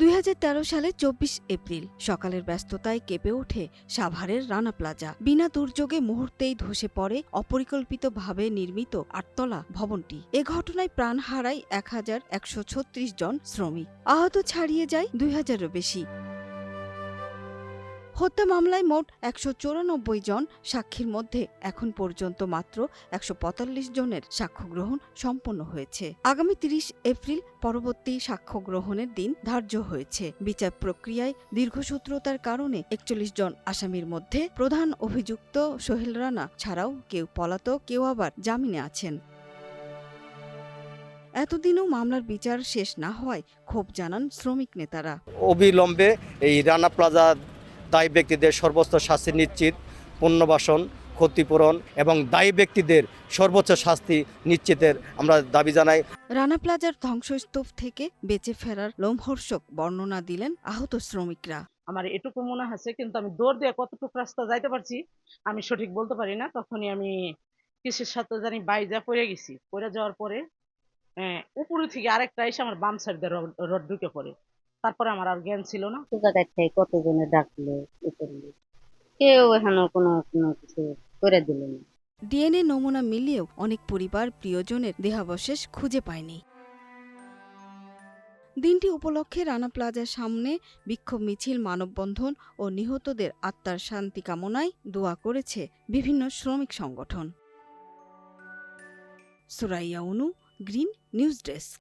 2013 সালে 24 এপ্রিল সকালের ব্যস্ততায় কেঁপে ওঠে সাভারের রানা প্লাজা। বিনা দুর্যোগে মুহূর্তেই ধসে পড়ে অপরিকল্পিতভাবে নির্মিত 8তলা ভবনটি। এ ঘটনায় প্রাণ হারায় 1136 জন শ্রমিক, আহত ছাড়িয়ে যায় 2000-এরও বেশি। হত্যা মামলায় মোট 194 জন সাক্ষীর মধ্যে এখন পর্যন্ত মাত্র 145 জনের সাক্ষ্য গ্রহণ সম্পন্ন হয়েছে। আগামী 30 এপ্রিল পরবর্তী সাক্ষ্য গ্রহণের দিন ধার্য হয়েছে। বিচার প্রক্রিয়ায় দীর্ঘসূত্রতার কারণে 41 জন আসামির মধ্যে প্রধান অভিযুক্ত সোহেল রানা ছাড়াও কেউ পলাতক, কেউ আবার জামিনে আছেন। এতদিনও মামলার বিচার শেষ না হওয়ায় ক্ষোভ জানান শ্রমিক নেতারা। অবিলম্বে এই রানা প্লাজা দায়ী ব্যক্তিদের সর্বোচ্চ শাস্তি নিশ্চিত, পুনর্বাসন, ক্ষতিপূরণ এবং দায়ী ব্যক্তিদের সর্বোচ্চ শাস্তি নিশ্চিতের আমরা দাবি জানাই। রানা প্লাজার ধ্বংসস্তূপ থেকে বেঁচে ফেরার লোমহর্ষক বর্ণনা দিলেন আহত শ্রমিকরা। আমার এটুকু মনে হচ্ছে, কিন্তু আমি দৌড় দিয়ে কতটুকু রাস্তা যাইতে পারছি আমি সঠিক বলতে পারি না। তখনই আমি কিসের সাথে জানি বাইজা পড়ে গেছি। পড়ে যাওয়ার পরে উপরে থেকে আরেকটা এসে আমার বাম সাইড দিয়ে রড ঢুকে পড়ে। তারপরে আমার আর জ্ঞান ছিল না। জায়গায় থেকে কতজনে ডাকলো, কেউ এখনো কোনো কিছু করে দিল না। ডিএনএ নমুনা মিলিয়েও অনেক পরিবার প্রিয়জনের দেহাবশেষ খুঁজে পায়নি। দিনটি উপলক্ষে রানা প্লাজার সামনে বিক্ষোভ মিছিল, মানববন্ধন ও নিহতদের আত্মার শান্তি কামনায় দোয়া করেছে বিভিন্ন শ্রমিক সংগঠন। সুরাইয়া অনু, গ্রিন নিউজ ডেস্ক।